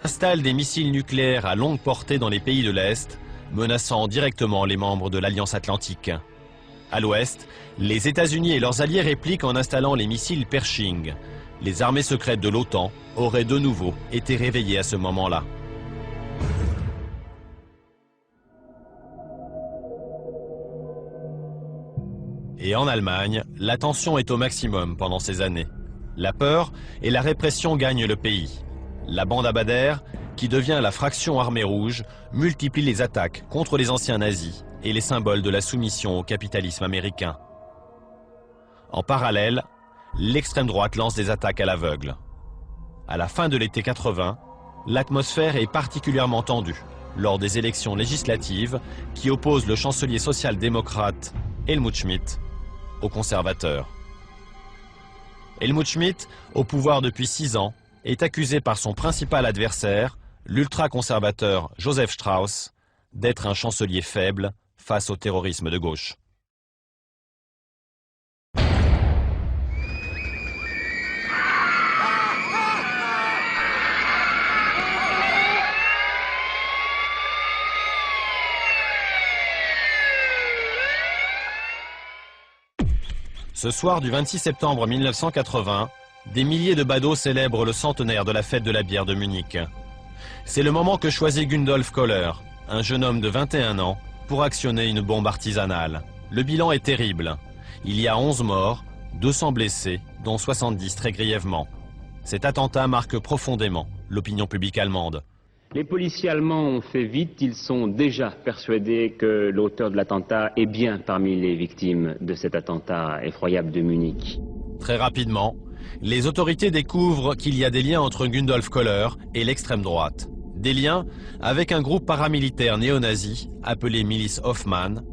installe des missiles nucléaires à longue portée dans les pays de l'Est, menaçant directement les membres de l'Alliance Atlantique. À l'Ouest, les États-Unis et leurs alliés répliquent en installant les missiles Pershing. Les armées secrètes de l'OTAN auraient de nouveau été réveillées à ce moment-là. Et en Allemagne, la tension est au maximum pendant ces années. La peur et la répression gagnent le pays. La bande Abadère, qui devient la fraction armée rouge, multiplie les attaques contre les anciens nazis et les symboles de la soumission au capitalisme américain. En parallèle, l'extrême droite lance des attaques à l'aveugle. À la fin de l'été 80, l'atmosphère est particulièrement tendue lors des élections législatives qui opposent le chancelier social-démocrate Helmut Schmidt aux conservateurs. Helmut Schmidt, au pouvoir depuis 6 ans, est accusé par son principal adversaire, l'ultra-conservateur Joseph Strauss, d'être un chancelier faible face au terrorisme de gauche. Ce soir du 26 septembre 1980, des milliers de badauds célèbrent le centenaire de la fête de la bière de Munich. C'est le moment que choisit Gundolf Köhler, un jeune homme de 21 ans, pour actionner une bombe artisanale. Le bilan est terrible. Il y a 11 morts, 200 blessés, dont 70 très grièvement. Cet attentat marque profondément l'opinion publique allemande. Les policiers allemands ont fait vite, ils sont déjà persuadés que l'auteur de l'attentat est bien parmi les victimes de cet attentat effroyable de Munich. Très rapidement, les autorités découvrent qu'il y a des liens entre Gundolf Köhler et l'extrême droite. Des liens avec un groupe paramilitaire néo-nazi appelé Milice Hoffmann.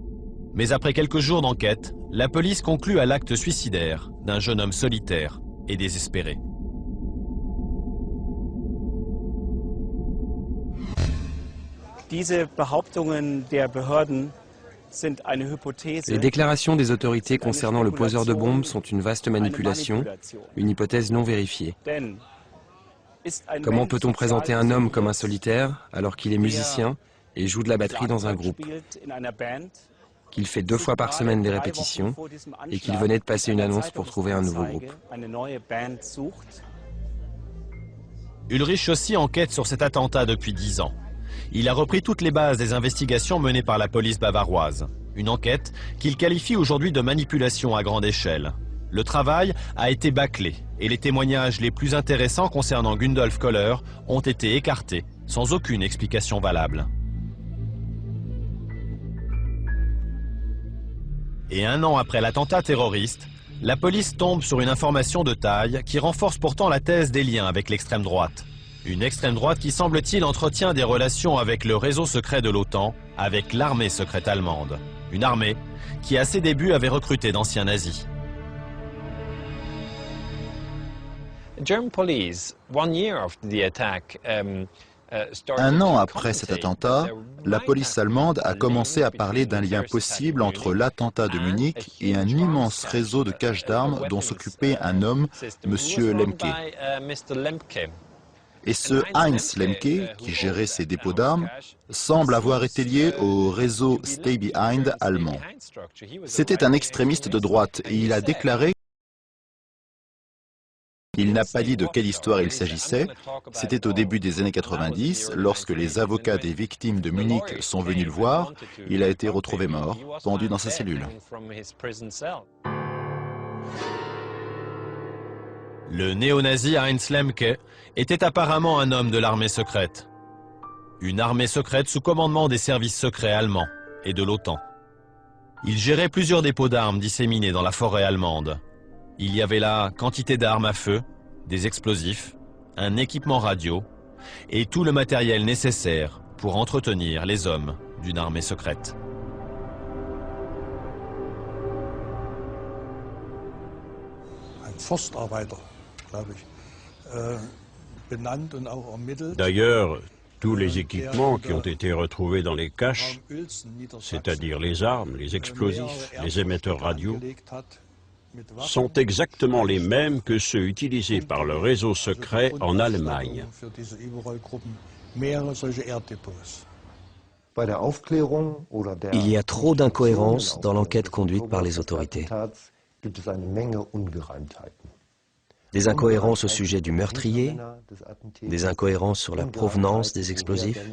Mais après quelques jours d'enquête, la police conclut à l'acte suicidaire d'un jeune homme solitaire et désespéré. Les déclarations des autorités concernant le poseur de bombes sont une vaste manipulation, une hypothèse non vérifiée. Comment peut-on présenter un homme comme un solitaire alors qu'il est musicien et joue de la batterie dans un groupe, qu'il fait 2 fois par semaine des répétitions et qu'il venait de passer une annonce pour trouver un nouveau groupe? Ulrich aussi enquête sur cet attentat depuis 10 ans. Il a repris toutes les bases des investigations menées par la police bavaroise. Une enquête qu'il qualifie aujourd'hui de manipulation à grande échelle. Le travail a été bâclé et les témoignages les plus intéressants concernant Gundolf Köhler ont été écartés sans aucune explication valable. Et 1 an après l'attentat terroriste, la police tombe sur une information de taille qui renforce pourtant la thèse des liens avec l'extrême droite. Une extrême droite qui, semble-t-il, entretient des relations avec le réseau secret de l'OTAN, avec l'armée secrète allemande. Une armée qui, à ses débuts, avait recruté d'anciens nazis. Un an après cet attentat, la police allemande a commencé à parler d'un lien possible entre l'attentat de Munich et un immense réseau de caches d'armes dont s'occupait un homme, M. Lemke. Et ce Heinz Lemke, qui gérait ces dépôts d'armes, semble avoir été lié au réseau Stay Behind allemand. C'était un extrémiste de droite et il a déclaré. Il n'a pas dit de quelle histoire il s'agissait. C'était au début des années 90, lorsque les avocats des victimes de Munich sont venus le voir. Il a été retrouvé mort, pendu dans sa cellule. Le néo-nazi Heinz Lemke était apparemment un homme de l'armée secrète. Une armée secrète sous commandement des services secrets allemands et de l'OTAN. Il gérait plusieurs dépôts d'armes disséminés dans la forêt allemande. Il y avait là quantité d'armes à feu, des explosifs, un équipement radio et tout le matériel nécessaire pour entretenir les hommes d'une armée secrète. D'ailleurs, tous les équipements qui ont été retrouvés dans les caches, c'est-à-dire les armes, les explosifs, les émetteurs radio, sont exactement les mêmes que ceux utilisés par le réseau secret en Allemagne. Il y a trop d'incohérences dans l'enquête conduite par les autorités. Des incohérences au sujet du meurtrier, des incohérences sur la provenance des explosifs.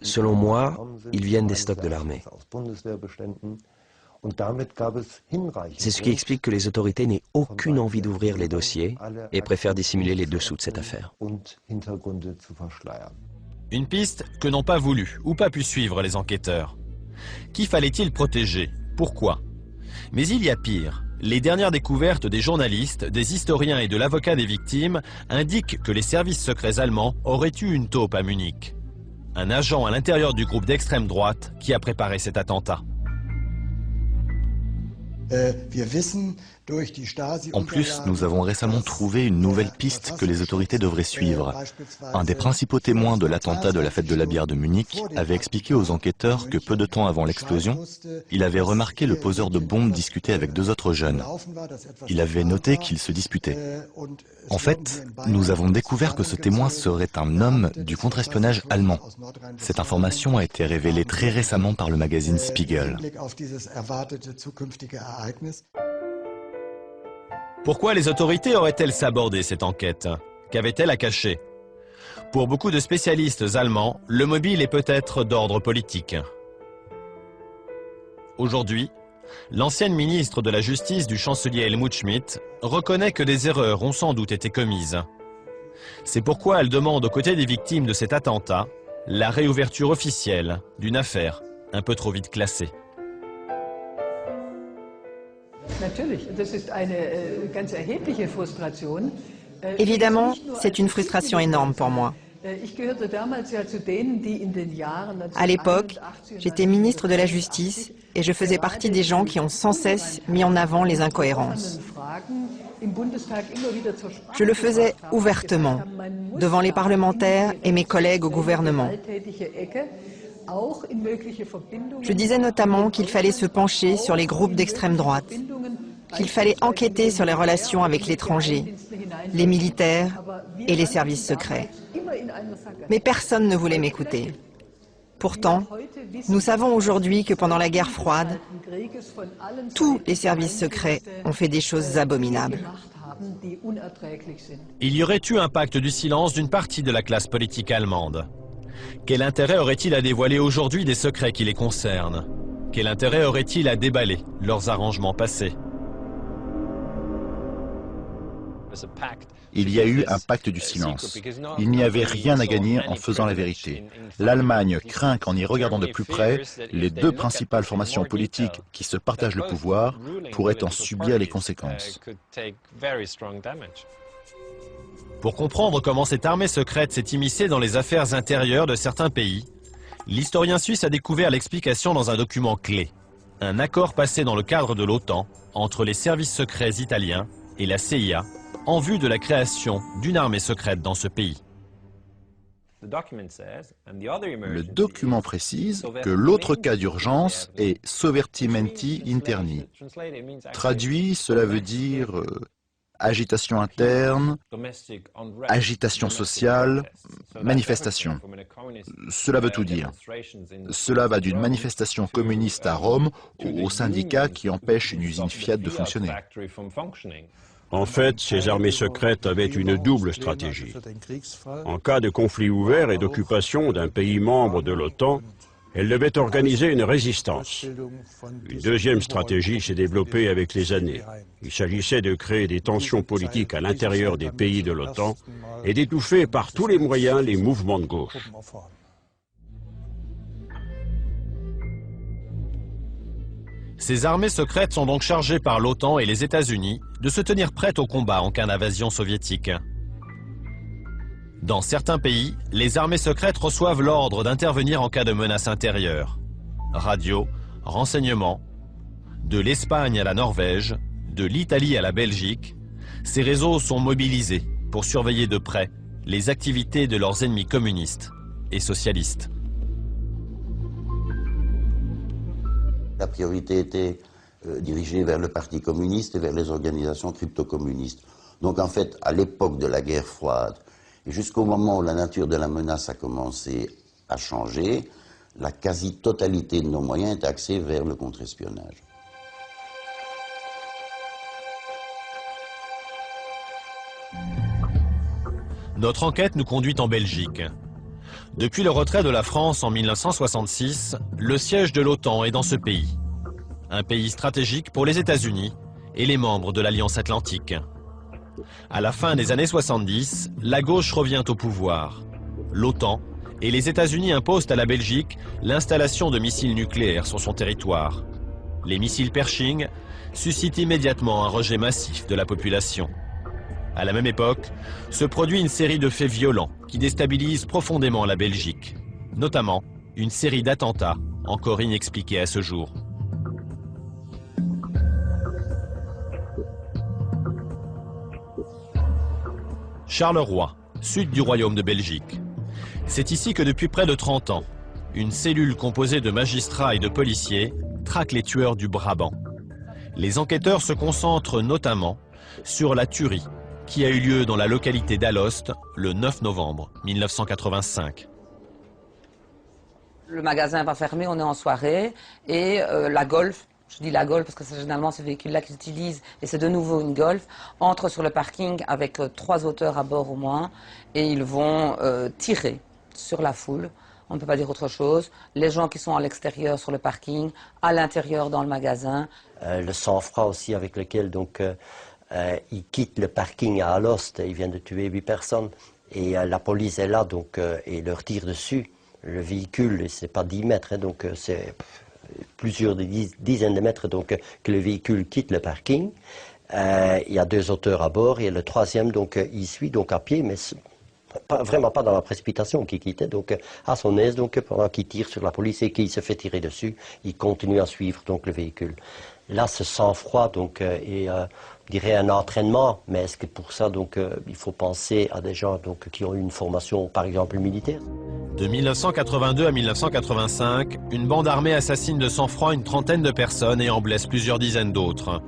Selon moi, ils viennent des stocks de l'armée. C'est ce qui explique que les autorités n'aient aucune envie d'ouvrir les dossiers et préfèrent dissimuler les dessous de cette affaire. Une piste que n'ont pas voulu ou pas pu suivre les enquêteurs. Qui fallait-il protéger? Pourquoi? Mais il y a pire. Les dernières découvertes des journalistes, des historiens et de l'avocat des victimes indiquent que les services secrets allemands auraient eu une taupe à Munich. Un agent à l'intérieur du groupe d'extrême droite qui a préparé cet attentat. En plus, nous avons récemment trouvé une nouvelle piste que les autorités devraient suivre. Un des principaux témoins de l'attentat de la fête de la bière de Munich avait expliqué aux enquêteurs que peu de temps avant l'explosion, il avait remarqué le poseur de bombes discuter avec deux autres jeunes. Il avait noté qu'ils se disputaient. En fait, nous avons découvert que ce témoin serait un homme du contre-espionnage allemand. Cette information a été révélée très récemment par le magazine Spiegel. Pourquoi les autorités auraient-elles sabordé cette enquête? Qu'avaient-elles à cacher? Pour beaucoup de spécialistes allemands, le mobile est peut-être d'ordre politique. Aujourd'hui, l'ancienne ministre de la Justice du chancelier Helmut Schmidt reconnaît que des erreurs ont sans doute été commises. C'est pourquoi elle demande aux côtés des victimes de cet attentat la réouverture officielle d'une affaire un peu trop vite classée. Évidemment, c'est une frustration énorme pour moi. À l'époque, j'étais ministre de la Justice et je faisais partie des gens qui ont sans cesse mis en avant les incohérences. Je le faisais ouvertement, devant les parlementaires et mes collègues au gouvernement. Je disais notamment qu'il fallait se pencher sur les groupes d'extrême droite, qu'il fallait enquêter sur les relations avec l'étranger, les militaires et les services secrets. Mais personne ne voulait m'écouter. Pourtant, nous savons aujourd'hui que pendant la guerre froide, tous les services secrets ont fait des choses abominables. Il y aurait eu un pacte du silence d'une partie de la classe politique allemande. Quel intérêt aurait-il à dévoiler aujourd'hui des secrets qui les concernent? Quel intérêt aurait-il à déballer leurs arrangements passés? Il y a eu un pacte du silence. Il n'y avait rien à gagner en faisant la vérité. L'Allemagne craint qu'en y regardant de plus près, les deux principales formations politiques qui se partagent le pouvoir pourraient en subir les conséquences. Pour comprendre comment cette armée secrète s'est immiscée dans les affaires intérieures de certains pays, l'historien suisse a découvert l'explication dans un document clé. Un accord passé dans le cadre de l'OTAN entre les services secrets italiens et la CIA en vue de la création d'une armée secrète dans ce pays. Le document précise que l'autre cas d'urgence est Sovvertimenti interni. Traduit, cela veut dire agitation interne, agitation sociale, manifestation. Cela veut tout dire. Cela va d'une manifestation communiste à Rome aux syndicats qui empêchent une usine Fiat de fonctionner. En fait, ces armées secrètes avaient une double stratégie. En cas de conflit ouvert et d'occupation d'un pays membre de l'OTAN, elles devaient organiser une résistance. Une deuxième stratégie s'est développée avec les années. Il s'agissait de créer des tensions politiques à l'intérieur des pays de l'OTAN et d'étouffer par tous les moyens les mouvements de gauche. Ces armées secrètes sont donc chargées par l'OTAN et les États-Unis de se tenir prêtes au combat en cas d'invasion soviétique. Dans certains pays, les armées secrètes reçoivent l'ordre d'intervenir en cas de menace intérieure. Radio, renseignements, de l'Espagne à la Norvège, de l'Italie à la Belgique, ces réseaux sont mobilisés pour surveiller de près les activités de leurs ennemis communistes et socialistes. La priorité était dirigés vers le Parti communiste et vers les organisations crypto-communistes. Donc en fait, à l'époque de la guerre froide, et jusqu'au moment où la nature de la menace a commencé à changer, la quasi-totalité de nos moyens est axée vers le contre-espionnage. Notre enquête nous conduit en Belgique. Depuis le retrait de la France en 1966, le siège de l'OTAN est dans ce pays. Un pays stratégique pour les États-Unis et les membres de l'Alliance Atlantique. À la fin des années 70, la gauche revient au pouvoir. L'OTAN et les États-Unis imposent à la Belgique l'installation de missiles nucléaires sur son territoire. Les missiles Pershing suscitent immédiatement un rejet massif de la population. À la même époque, se produit une série de faits violents qui déstabilisent profondément la Belgique, notamment une série d'attentats encore inexpliqués à ce jour. Charleroi, sud du Royaume de Belgique. C'est ici que depuis près de 30 ans, une cellule composée de magistrats et de policiers traque les tueurs du Brabant. Les enquêteurs se concentrent notamment sur la tuerie qui a eu lieu dans la localité d'Alost le 9 novembre 1985. Le magasin va fermer, on est en soirée, et la Golf, je dis la Golf parce que c'est généralement ce véhicule-là qu'ils utilisent, et c'est de nouveau une Golf, entre sur le parking avec 3 auteurs à bord au moins, et ils vont tirer sur la foule. On ne peut pas dire autre chose. Les gens qui sont à l'extérieur sur le parking, à l'intérieur dans le magasin. Le sang-froid aussi avec lequel donc ils quittent le parking à Alost, ils viennent de tuer 8 personnes et la police est là donc et leur tire dessus. Le véhicule, c'est pas 10 mètres, hein, donc c'est plusieurs dizaines de mètres donc que le véhicule quitte le parking. Il y a 2 auteurs à bord et le 3e donc il suit donc à pied, mais vraiment pas dans la précipitation qui quittait, donc à son aise, donc pendant qu'il tire sur la police et qu'il se fait tirer dessus, il continue à suivre donc le véhicule. Là, ce sang-froid donc est, je dirais, un entraînement, mais est-ce que pour ça donc il faut penser à des gens donc qui ont eu une formation, par exemple militaire? De 1982 à 1985, une bande armée assassine de sang-froid une trentaine de personnes et en blesse plusieurs dizaines d'autres.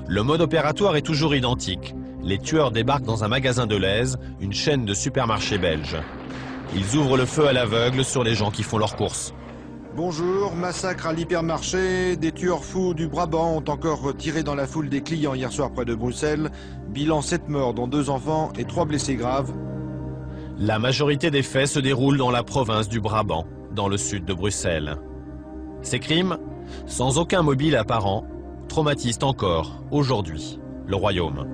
Le mode opératoire est toujours identique. Les tueurs débarquent dans un magasin de Lèze, une chaîne de supermarchés belges. Ils ouvrent le feu à l'aveugle sur les gens qui font leurs courses. Bonjour, massacre à l'hypermarché. Des tueurs fous du Brabant ont encore tiré dans la foule des clients hier soir près de Bruxelles. Bilan 7 morts, dont 2 enfants et 3 blessés graves. La majorité des faits se déroulent dans la province du Brabant, dans le sud de Bruxelles. Ces crimes, sans aucun mobile apparent, traumatisent encore, aujourd'hui, le royaume.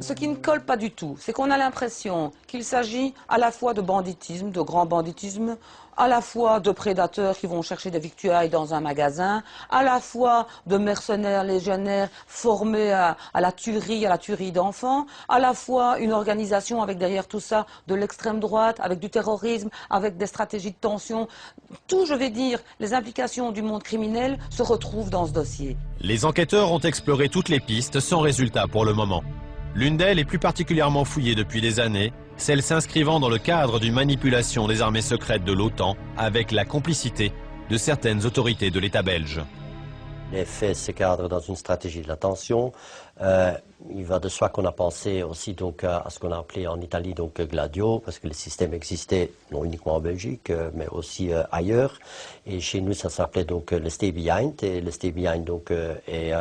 Ce qui ne colle pas du tout, c'est qu'on a l'impression qu'il s'agit à la fois de banditisme, de grand banditisme, à la fois de prédateurs qui vont chercher des victuailles dans un magasin, à la fois de mercenaires légionnaires formés à la tuerie d'enfants, à la fois une organisation avec derrière tout ça de l'extrême droite, avec du terrorisme, avec des stratégies de tension. Tout, je vais dire, les implications du monde criminel se retrouvent dans ce dossier. Les enquêteurs ont exploré toutes les pistes sans résultat pour le moment. L'une d'elles est plus particulièrement fouillée depuis des années, celle s'inscrivant dans le cadre d'une manipulation des armées secrètes de l'OTAN avec la complicité de certaines autorités de l'État belge. Les faits se cadrent dans une stratégie de la tension. Il va de soi qu'on a pensé aussi donc à ce qu'on a appelé en Italie donc Gladio, parce que le système existait non uniquement en Belgique, mais aussi ailleurs. Et chez nous, ça s'appelait donc le Stay Behind. Et le Stay Behind donc il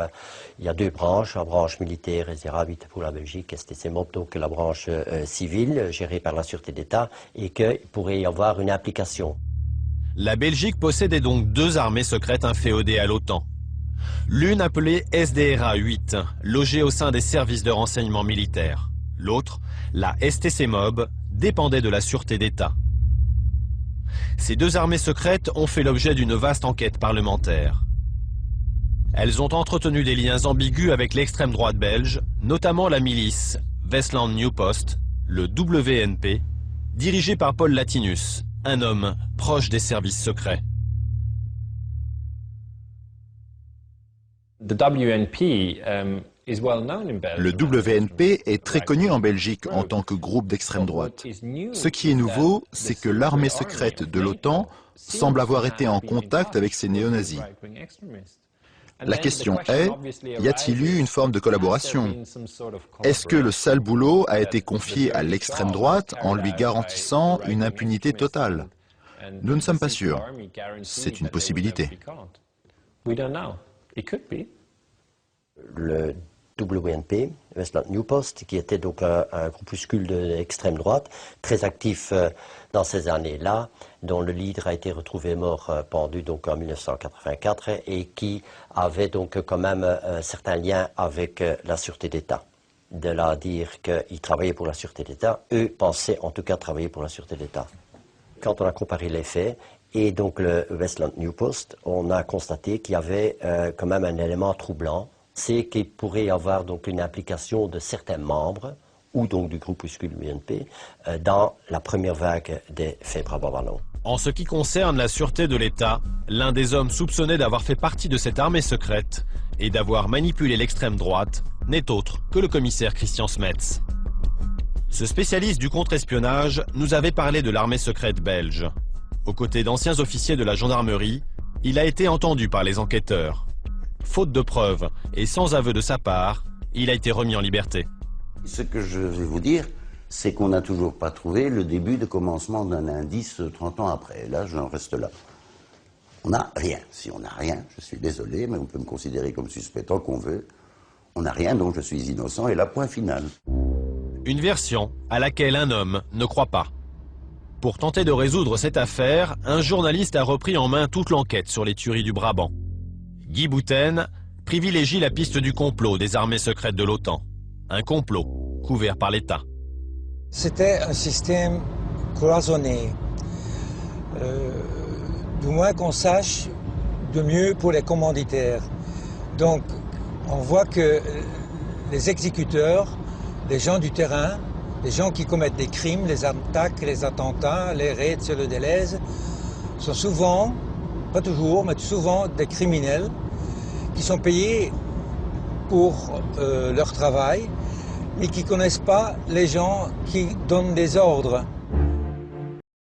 y a 2 branches, la branche militaire et Zerabit pour la Belgique, STC-MOB, donc la branche civile gérée par la Sûreté d'État, et qu'il pourrait y avoir une implication. La Belgique possédait donc 2 armées secrètes inféodées à l'OTAN. L'une appelée SDRA 8, logée au sein des services de renseignement militaire. L'autre, la STC-MOB, dépendait de la Sûreté d'État. Ces 2 armées secrètes ont fait l'objet d'une vaste enquête parlementaire. Elles ont entretenu des liens ambigus avec l'extrême droite belge, notamment la milice Westland New Post, le WNP, dirigée par Paul Latinus, un homme proche des services secrets. Le WNP est très connu en Belgique en tant que groupe d'extrême droite. Ce qui est nouveau, c'est que l'armée secrète de l'OTAN semble avoir été en contact avec ces néo-nazis. La question est, y a-t-il eu une forme de collaboration? Est-ce que le sale boulot a été confié à l'extrême droite en lui garantissant une impunité totale? Nous ne sommes pas sûrs. C'est une possibilité. Le WNP, Westland New Post, qui était donc un groupuscule d'extrême droite, très actif dans ces années-là, dont le leader a été retrouvé mort, pendu donc en 1984, et qui avait donc quand même un certain lien avec la sûreté d'État. De là dire qu'ils travaillaient pour la sûreté d'État, eux pensaient en tout cas travailler pour la sûreté d'État. Quand on a comparé les faits, et donc le Westland New Post, on a constaté qu'il y avait quand même un élément troublant, c'est qu'il pourrait y avoir donc une implication de certains membres, ou donc du groupuscule BNP, dans la première vague des faits Brabant-Wallon. En ce qui concerne la sûreté de l'État, l'un des hommes soupçonnés d'avoir fait partie de cette armée secrète et d'avoir manipulé l'extrême droite n'est autre que le commissaire Christian Smets. Ce spécialiste du contre-espionnage nous avait parlé de l'armée secrète belge. Aux côtés d'anciens officiers de la gendarmerie, il a été entendu par les enquêteurs. Faute de preuves et sans aveu de sa part, il a été remis en liberté. Ce que je vais vous dire, c'est qu'on n'a toujours pas trouvé le début de commencement d'un indice 30 ans après. Là, j'en reste là. On n'a rien. Si on n'a rien, je suis désolé, mais on peut me considérer comme suspect tant qu'on veut. On n'a rien, donc je suis innocent, et là, point final. Une version à laquelle un homme ne croit pas. Pour tenter de résoudre cette affaire, un journaliste a repris en main toute l'enquête sur les tueries du Brabant. Guy Bouten privilégie la piste du complot des armées secrètes de l'OTAN. Un complot couvert par l'État. C'était un système cloisonné. Du moins qu'on sache de mieux pour les commanditaires. Donc, on voit que les exécuteurs, les gens du terrain, les gens qui commettent des crimes, les attaques, les attentats, les raids sur le Deleuze, sont souvent, pas toujours, mais souvent des criminels qui sont payés pour leur travail, mais qui ne connaissent pas les gens qui donnent des ordres.